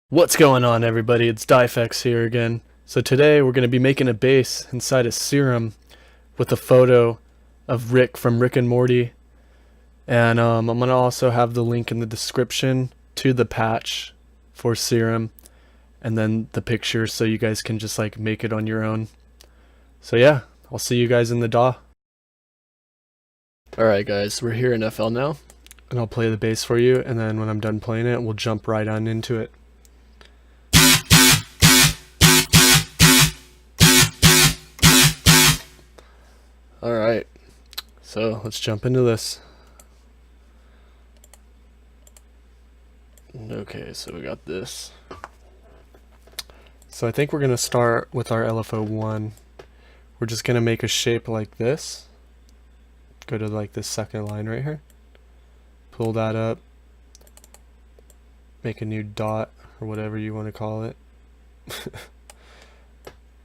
What's going on, everybody? It's Dyfex here again. So today we're going to be making a bass inside a serum with a photo of Rick from Rick and Morty. And I'm going to also have the link in the description to the patch for serum and then the picture so you guys can just like make it on your own. So yeah, I'll see you guys in the DAW. Alright guys, we're here in FL now and I'll play the bass for you, and then when I'm done playing it we'll jump right on into it. Alright, so let's jump into this. Okay, so we got this. So I think we're going to start with our LFO1. We're just going to make a shape like this. Go to like this second line right here. Pull that up. Make a new dot, or whatever you want to call it.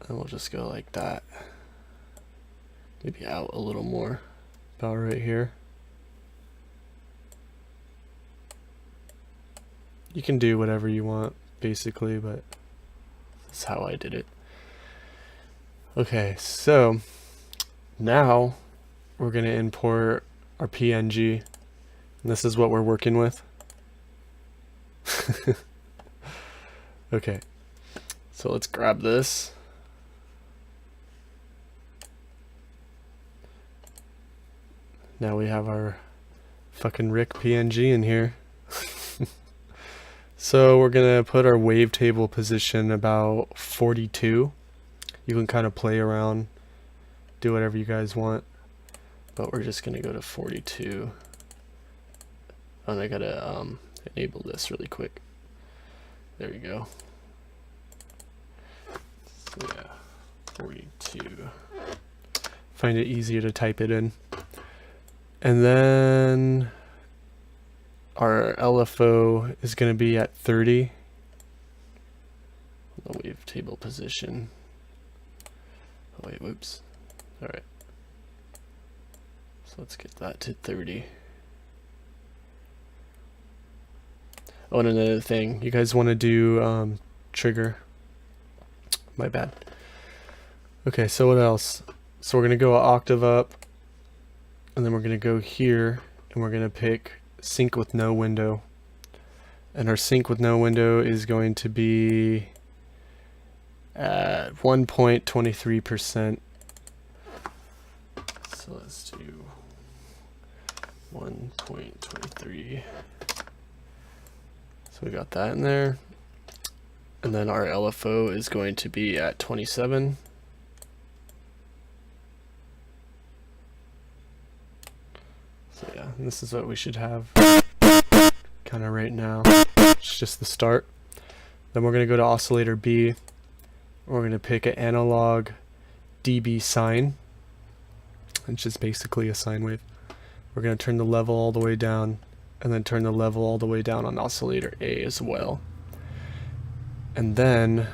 And we'll just go like that. Maybe out a little more, about right here. You can do whatever you want, basically, but that's how I did it. Okay, so now we're going to import our PNG, and this is what we're working with. Okay, so let's grab this. Now we have our fucking Rick PNG in here. So we're gonna put our wavetable position about 42. You can kind of play around, do whatever you guys want, but we're just gonna go to 42. And I gotta enable this really quick. There we go. So yeah, 42. Find it easier to type it in. And then our LFO is going to be at 30. The wavetable position. Oh wait, whoops. Alright. So let's get that to 30. Oh, and another thing. You guys want to do trigger. My bad. Okay, so what else? So we're going to go an octave up. And then we're going to go here and we're going to pick sync with no window. And our sync with no window is going to be at 1.23%. So let's do 1.23. So we got that in there. And then our LFO is going to be at 27. Yeah, and this is what we should have kind of right now. It's just the start. Then we're going to go to Oscillator B. We're going to pick an analog dB sine. It's just basically a sine wave. We're going to turn the level all the way down, and then turn the level all the way down on Oscillator A as well. And then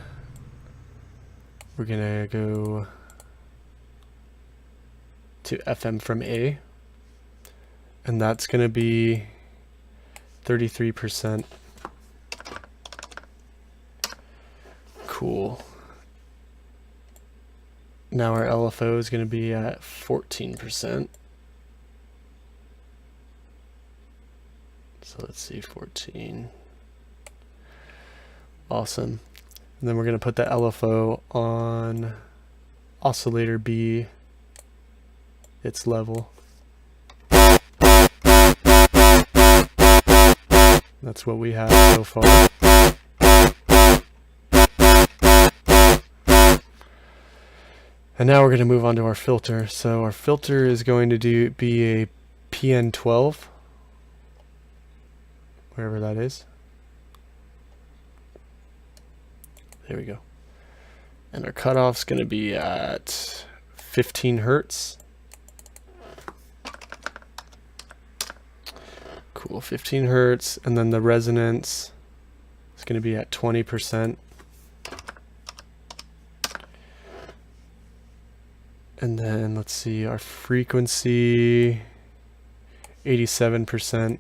we're going to go to FM from A. And that's going to be 33%. Cool. Now our LFO is going to be at 14%. So let's see, 14. Awesome. And then we're going to put the LFO on Oscillator B, its level. That's what we have so far. And now we're going to move on to our filter. So our filter is going to be a PN12, wherever that is. There we go. And our cutoff is going to be at 15 hertz. Cool, 15 hertz, and then the resonance is going to be at 20%. And then let's see, our frequency 87%.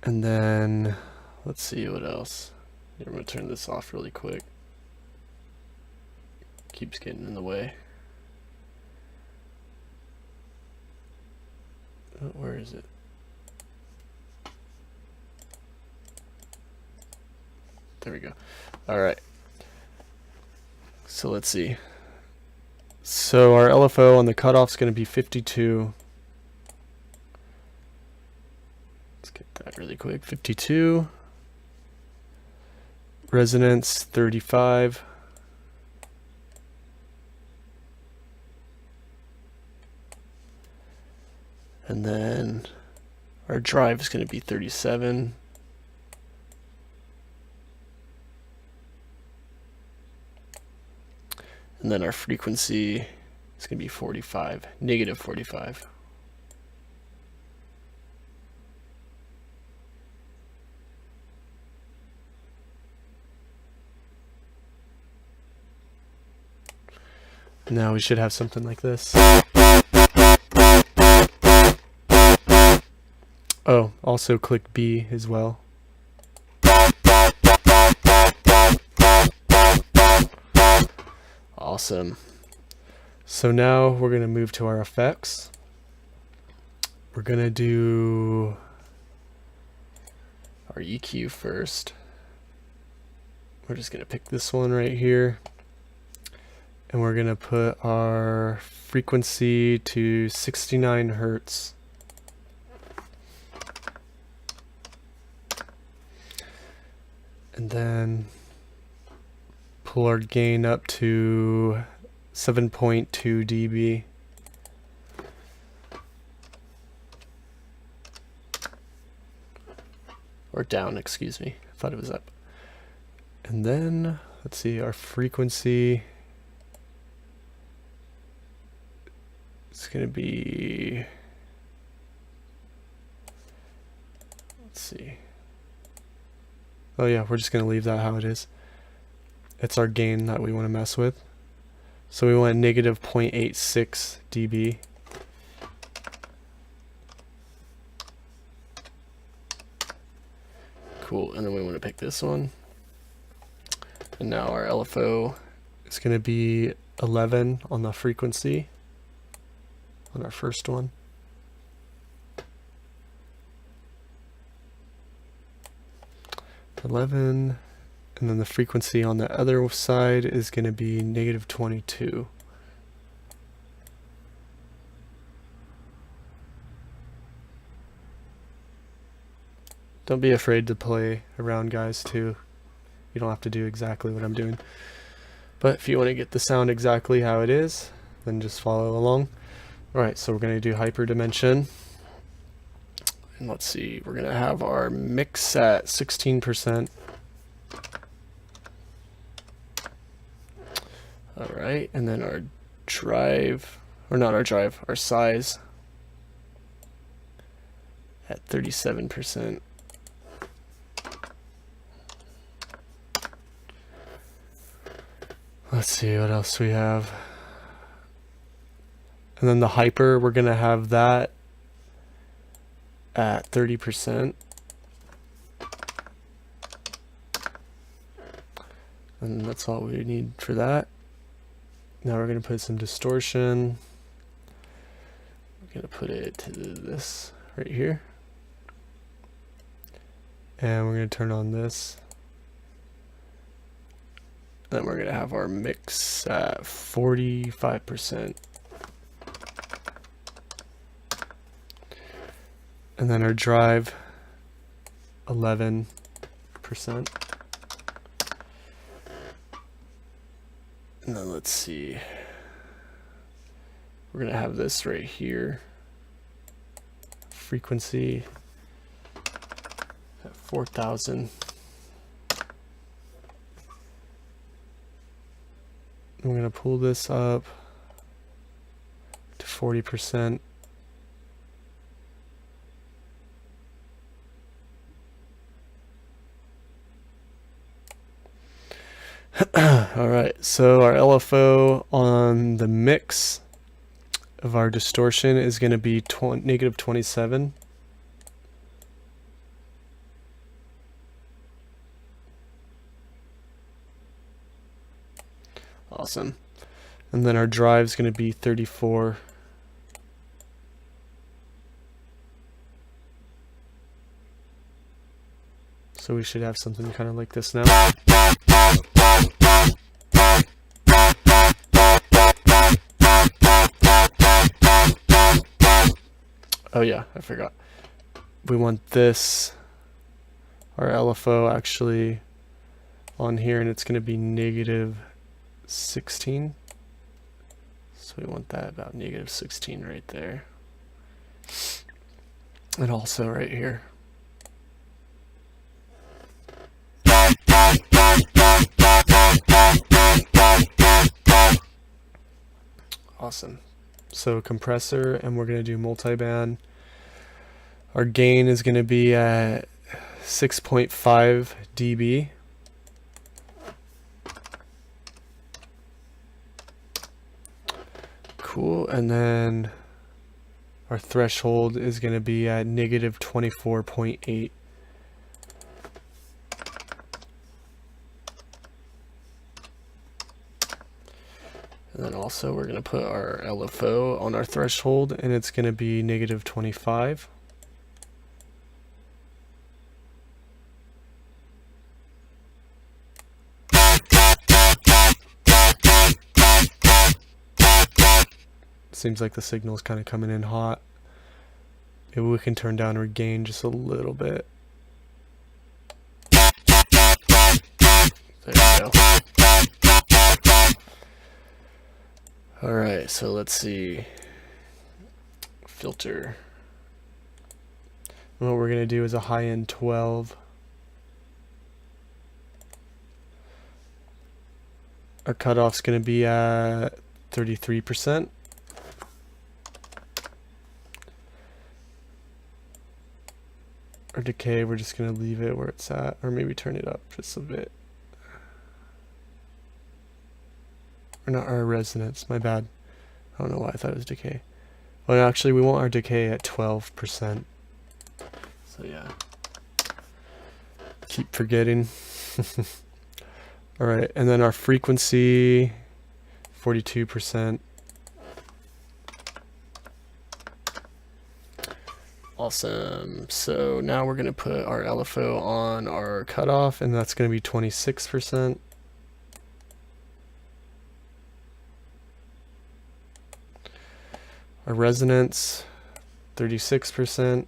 And then let's see what else. I'm going to turn this off really quick. Keeps getting in the way. Oh, where is it? There we go. All right. So let's see. So our LFO on the cutoff is going to be 52. Let's get that really quick. 52. Resonance 35. And then our drive is going to be 37. And then our frequency is going to be 45, negative 45. Now we should have something like this. Oh, also click B as well. Awesome. So now we're going to move to our effects. We're going to do our EQ first. We're just going to pick this one right here. And we're going to put our frequency to 69 Hertz. And then pull our gain up to 7.2 dB. Or down, excuse me. I thought it was up. And then, let's see, our frequency is going to be, let's see. Oh yeah, we're just going to leave that how it is. It's our gain that we want to mess with. So we want negative 0.86 dB. Cool, and then we want to pick this one. And now our LFO is going to be 11 on the frequency on our first one. And then the frequency on the other side is going to be negative 22. Don't be afraid to play around, guys, too. You don't have to do exactly what I'm doing. But if you want to get the sound exactly how it is, then just follow along. Alright, so we're going to do hyperdimension. And let's see, we're going to have our mix at 16%. Alright, and then our drive, or not our drive, our size at 37%. Let's see what else we have. And then the hyper, we're going to have that at 30%. And that's all we need for that. Now we're going to put some distortion. We're going to put it to this right here. And we're going to turn on this. Then we're going to have our mix at 45%. And then our drive, 11%. And then let's see. We're going to have this right here. Frequency at 4,000. We're going to pull this up to 40%. Alright, so our LFO on the mix of our distortion is going to be negative 27. Awesome. And then our drive's going to be 34. So we should have something kind of like this now. Oh yeah, I forgot. We want this, our LFO actually on here, and it's going to be -16. So we want that about -16 right there. And also right here. Awesome. So compressor, and we're going to do multiband. Our gain is going to be at 6.5 dB. Cool. And then our threshold is going to be at -24.8. And then also we're going to put our LFO on our threshold, and it's going to be -25. Seems like the signal is kind of coming in hot. Maybe we can turn down our gain just a little bit. There we go. Alright, so let's see. Filter. And what we're going to do is a high end 12. Our cutoff's going to be at 33%. Our decay, we're just going to leave it where it's at, or maybe turn it up just a bit. Or not, our resonance, my bad. I don't know why I thought it was decay. Well, actually, we want our decay at 12%. So yeah. Keep forgetting. Alright, and then our frequency, 42%. Awesome. So now we're going to put our LFO on our cutoff, and that's going to be 26%. Our resonance, 36%.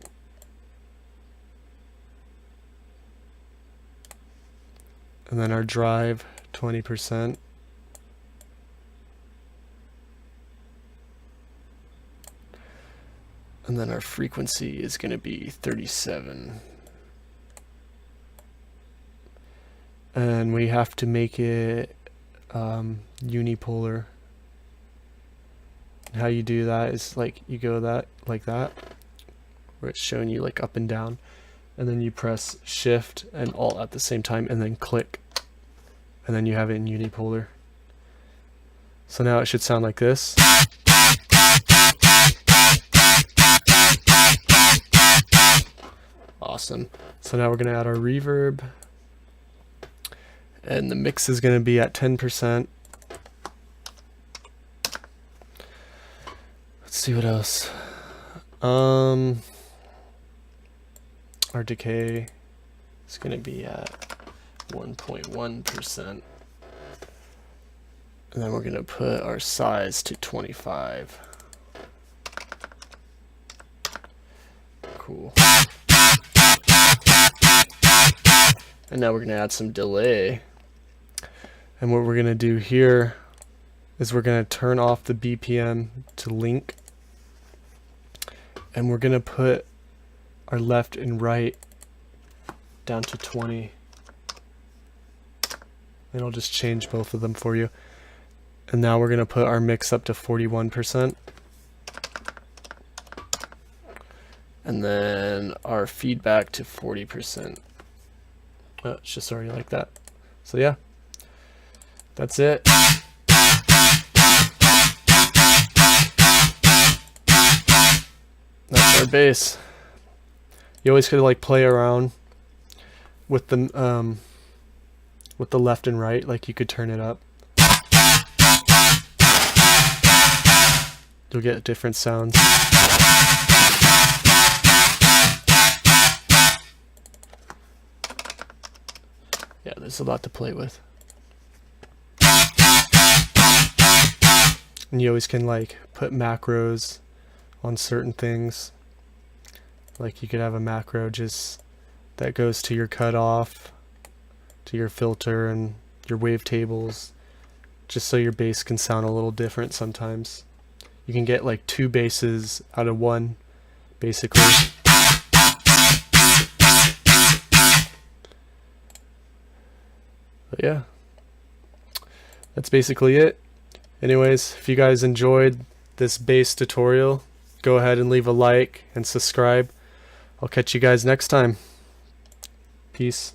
And then our drive, 20%. And then our frequency is going to be 37. And we have to make it unipolar. And how you do that is like you go that like that, where it's showing you like up and down, and then you press Shift and Alt at the same time, and then click, and then you have it in unipolar. So now it should sound like this. Awesome. So now we're going to add our reverb, and the mix is going to be at 10%. Let's see what else. Our decay is going to be at 1.1%. And then we're going to put our size to 25. Cool. And now we're going to add some delay. And what we're going to do here is we're going to turn off the BPM to link. And we're going to put our left and right down to 20. And I'll just change both of them for you. And now we're going to put our mix up to 41%. And then our feedback to 40%. Oh, it's just already like that. So yeah, that's it. That's our bass. You always gotta like play around with the left and right, like you could turn it up. you'll get different sounds. Yeah, there's a lot to play with. And you always can like put macros on certain things. Like you could have a macro just that goes to your cutoff, to your filter and your wavetables, just so your bass can sound a little different sometimes. You can get like 2 basses out of 1, basically. But yeah, that's basically it. Anyways, if you guys enjoyed this bass tutorial, go ahead and leave a like and subscribe. I'll catch you guys next time. Peace.